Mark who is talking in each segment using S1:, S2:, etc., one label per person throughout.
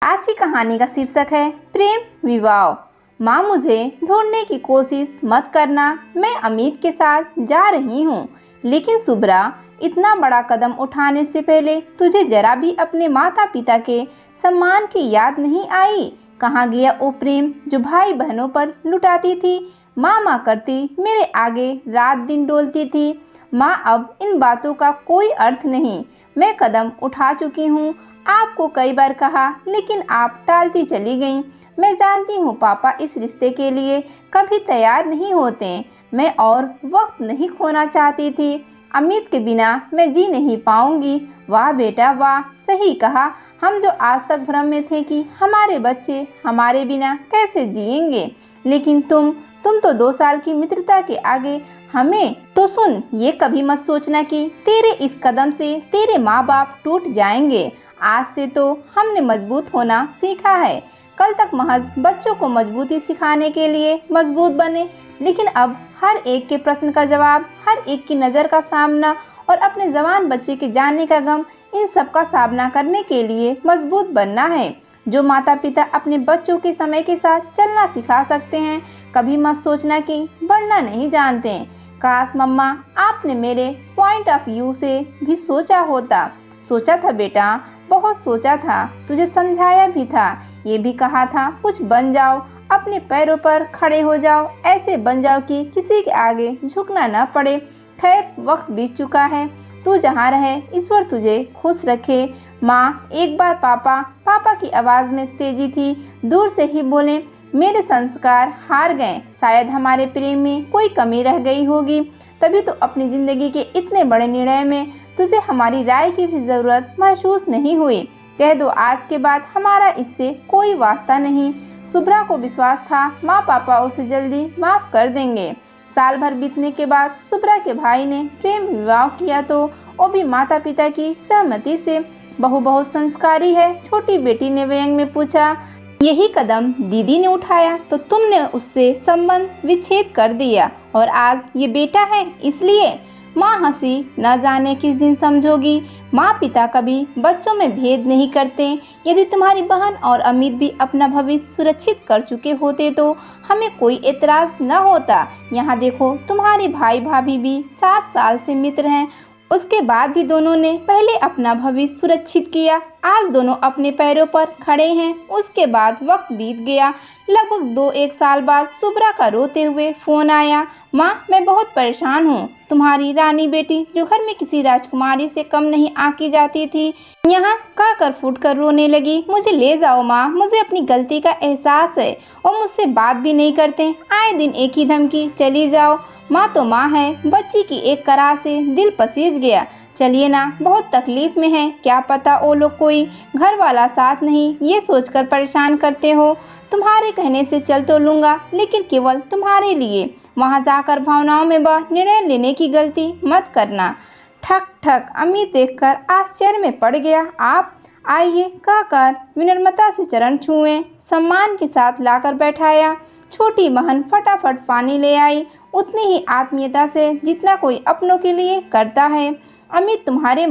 S1: आज की कहानी का शीर्षक है प्रेम विवाह। माँ, मुझे ढूंढने की कोशिश मत करना, मैं अमित के साथ जा रही हूँ। लेकिन सुब्रा, इतना बड़ा कदम उठाने से पहले तुझे जरा भी अपने माता पिता के सम्मान की याद नहीं आई? कहाँ गया वो प्रेम जो भाई बहनों पर लुटाती थी, माँ माँ करती मेरे आगे रात दिन डोलती थी? माँ, अब इन बातों का कोई अर्थ नहीं। मैं कदम उठा चुकी हूँ, आपको कई बार कहा, लेकिन आप टालती चली गईं। मैं जानती हूँ पापा इस रिश्ते के लिए कभी तैयार नहीं होते। मैं और वक्त नहीं खोना चाहती थी। अमित के बिना मैं जी नहीं पाऊंगी। वाह बेटा वाह, सही कहा। हम जो आज तक भ्रम में थे कि हमारे बच्चे हमारे बिना कैसे जिएंगे, लेकिन तुम तो 2 साल की मित्रता के आगे हमें तो सुन, ये कभी मत सोचना कि तेरे इस कदम से तेरे माँ बाप टूट जाएंगे। आज से तो हमने मजबूत होना सीखा है। कल तक महज बच्चों को मजबूती सिखाने के लिए मजबूत बने, लेकिन अब हर एक के प्रश्न का जवाब, हर एक की नज़र का सामना और अपने जवान बच्चे के जाने का गम, इन सब का सामना करने के लिए मजबूत बनना है। जो माता पिता अपने बच्चों के समय के साथ चलना सिखा सकते हैं, कभी मत सोचना कि बढ़ना नहीं जानते। काश मम्मा, आपने मेरे पॉइंट ऑफ व्यू से भी सोचा होता। सोचा था बेटा, बहुत सोचा था। तुझे समझाया भी था, ये भी कहा था कुछ बन जाओ, अपने पैरों पर खड़े हो जाओ, ऐसे बन जाओ कि किसी के आगे झुकना न पड़े। खैर, वक्त बीत चुका है। तू जहाँ रहे ईश्वर तुझे खुश रखे। माँ, एक बार पापा की आवाज़ में तेजी थी। दूर से ही बोले, मेरे संस्कार हार गए। शायद हमारे प्रेम में कोई कमी रह गई होगी, तभी तो अपनी ज़िंदगी के इतने बड़े निर्णय में तुझे हमारी राय की भी ज़रूरत महसूस नहीं हुई। कह दो, आज के बाद हमारा इससे कोई वास्ता नहीं। सुब्रा को विश्वास था माँ पापा उसे जल्दी माफ़ कर देंगे। साल भर बीतने के बाद सुब्रा के भाई ने प्रेम विवाह किया, तो वो भी माता पिता की सहमति से। बहू बहुत संस्कारी है, छोटी बेटी ने व्यंग में पूछा। यही कदम दीदी ने उठाया तो तुमने उससे संबंध विच्छेद कर दिया, और आज ये बेटा है इसलिए? माँ हंसी। न जाने किस दिन समझोगी, माँ पिता कभी बच्चों में भेद नहीं करते। यदि तुम्हारी बहन और अमित भी अपना भविष्य सुरक्षित कर चुके होते तो हमें कोई एतराज़ न होता। यहाँ देखो, तुम्हारे भाई भाभी भी 7 साल से मित्र हैं, उसके बाद भी दोनों ने पहले अपना भविष्य सुरक्षित किया। आज दोनों अपने पैरों पर खड़े हैं। उसके बाद वक्त बीत गया। लगभग 2-1 साल बाद सुब्रा का रोते हुए फ़ोन आया। माँ, मैं बहुत परेशान हूँ। तुम्हारी रानी बेटी, जो घर में किसी राजकुमारी से कम नहीं आंकी जाती थी, यहाँ कहकर फूट कर रोने लगी। मुझे ले जाओ माँ, मुझे अपनी गलती का एहसास है। और मुझसे बात भी नहीं करते, आए दिन एक ही धमकी, चली जाओ। माँ तो माँ है। बच्ची की एक कराह से दिल पसीज गया। चलिए ना, बहुत तकलीफ में है, क्या पता वो लोग कोई घर वाला साथ नहीं, ये सोचकर परेशान करते हो। तुम्हारे कहने से चल तो लूँगा, लेकिन केवल तुम्हारे लिए। वहाँ जाकर भावनाओं में बह निर्णय लेने की गलती मत करना। ठक ठक, अमित देखकर आश्चर्य में पड़ गया। आप आइए कहकर विनम्रता से चरण छुए, सम्मान के साथ लाकर बैठाया। छोटी बहन फटाफट पानी ले आई, उतनी ही आत्मीयता से जितना कोई अपनों के लिए करता है। अमित, तुम्हारे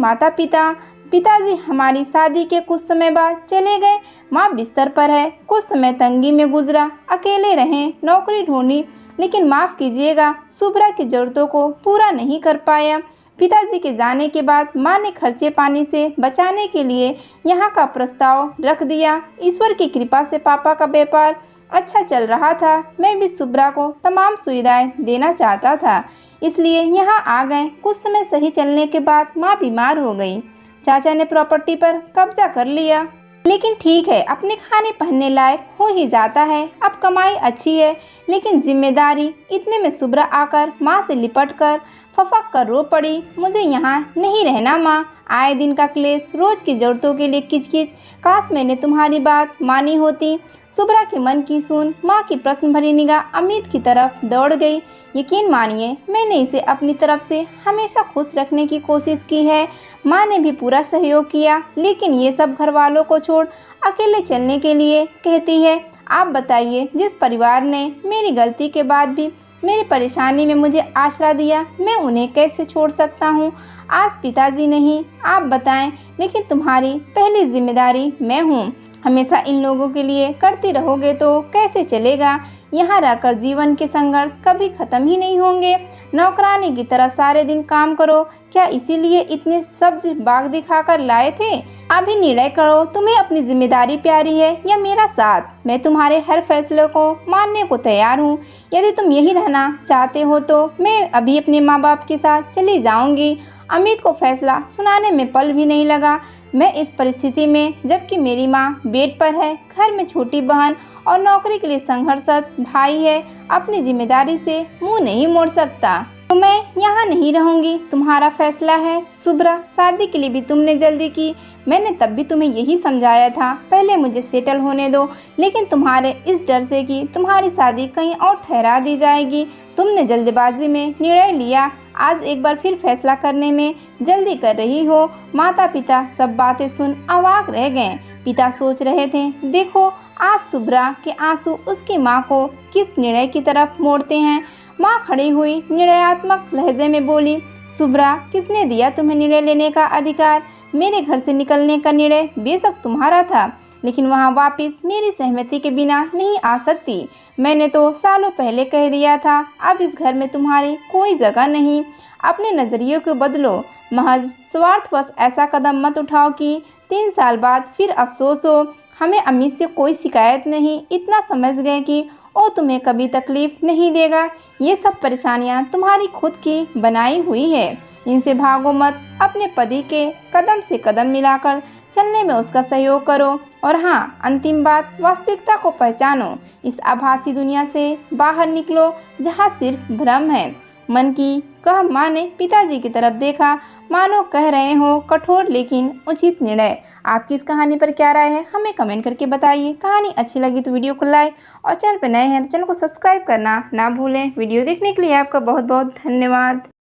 S1: पिताजी हमारी शादी के कुछ समय बाद चले गए। माँ बिस्तर पर है। कुछ समय तंगी में गुजरा, अकेले रहे, नौकरी ढूंढी, लेकिन माफ़ कीजिएगा, सुब्रा की ज़रूरतों को पूरा नहीं कर पाया। पिताजी के जाने के बाद माँ ने खर्चे पानी से बचाने के लिए यहाँ का प्रस्ताव रख दिया। ईश्वर की कृपा से पापा का व्यापार अच्छा चल रहा था। मैं भी सुब्रा को तमाम सुविधाएं देना चाहता था, इसलिए यहाँ आ गए। कुछ समय सही चलने के बाद माँ बीमार हो गई। चाचा ने प्रॉपर्टी पर कब्जा कर लिया, लेकिन ठीक है, अपने खाने पहनने लायक हो ही जाता है। अब कमाई अच्छी है, लेकिन जिम्मेदारी। इतने में सुब्रा आकर माँ से लिपट कर फफक कर रो पड़ी। मुझे यहाँ नहीं रहना माँ, आए दिन का क्लेश, रोज की जरूरतों के लिए किचकिच। काश मैंने तुम्हारी बात मानी होती। सुब्रा के मन की सुन माँ की प्रश्न भरी निगाह अमित की तरफ दौड़ गई। यकीन मानिए, मैंने इसे अपनी तरफ से हमेशा खुश रखने की कोशिश की है। माँ ने भी पूरा सहयोग किया, लेकिन ये सब घर वालों को छोड़ अकेले चलने के लिए कहती है। आप बताइए, जिस परिवार ने मेरी गलती के बाद भी मेरी परेशानी में मुझे आसरा दिया, मैं उन्हें कैसे छोड़ सकता हूँ? आज पिताजी नहीं, आप बताएं, लेकिन तुम्हारी पहली जिम्मेदारी मैं हूँ। हमेशा इन लोगों के लिए करती रहोगे तो कैसे चलेगा। यहाँ रहकर जीवन के संघर्ष कभी खत्म ही नहीं होंगे। नौकरानी की तरह सारे दिन काम करो, क्या इसीलिए इतने सब्ज बाग दिखाकर लाए थे। अभी निर्णय करो, तुम्हें अपनी जिम्मेदारी प्यारी है या मेरा साथ। मैं तुम्हारे हर फैसले को मानने को तैयार हूँ। यदि तुम यही रहना चाहते हो तो मैं अभी अपने माँ बाप के साथ चली जाऊंगी। अमित को फैसला सुनाने में पल भी नहीं लगा। मैं इस परिस्थिति में, जबकि मेरी माँ बेड पर है, घर में छोटी बहन और नौकरी के लिए संघर्षरत भाई है, अपनी जिम्मेदारी से मुंह नहीं मोड़ सकता। तो मैं यहाँ नहीं रहूंगी, तुम्हारा फैसला है। शुभ्रा, शादी के लिए भी तुमने जल्दी की। मैंने तब भी तुम्हें यही समझाया था, पहले मुझे सेटल होने दो, लेकिन तुम्हारे इस डर से कि तुम्हारी शादी कहीं और ठहरा दी जाएगी, तुमने जल्दबाजी में निर्णय लिया। आज एक बार फिर फैसला करने में जल्दी कर रही हो। माता पिता सब बातें सुन अवाक रह गए। पिता सोच रहे थे, देखो आज शुभ्रा के आंसू उसकी माँ को किस निर्णय की तरफ मोड़ते हैं। माँ खड़ी हुई निर्णयात्मक लहजे में बोली, शुभ्रा, किसने दिया तुम्हें निर्णय लेने का अधिकार। मेरे घर से निकलने का निर्णय बेशक तुम्हारा था, लेकिन वहाँ वापस मेरी सहमति के बिना नहीं आ सकती। मैंने तो सालों पहले कह दिया था, अब इस घर में तुम्हारी कोई जगह नहीं। अपने नज़रिए को बदलो, महज स्वार्थवश ऐसा कदम मत उठाओ कि 3 साल बाद फिर अफसोस हो। हमें अमित से कोई शिकायत नहीं, इतना समझ गए कि वो तुम्हें कभी तकलीफ नहीं देगा। ये सब परेशानियां तुम्हारी खुद की बनाई हुई है, इनसे भागो मत। अपने पति के कदम से कदम मिलाकर चलने में उसका सहयोग करो। और हाँ, अंतिम बात, वास्तविकता को पहचानो। इस आभासी दुनिया से बाहर निकलो जहाँ सिर्फ भ्रम है। मन की कह माँ ने पिताजी की तरफ देखा, मानो कह रहे हो कठोर लेकिन उचित निर्णय। आपकी इस कहानी पर क्या राय है, हमें कमेंट करके बताइए। कहानी अच्छी लगी तो वीडियो को लाइक और चैनल पर नए हैं तो चैनल को सब्सक्राइब करना ना भूलें। वीडियो देखने के लिए आपका बहुत बहुत धन्यवाद।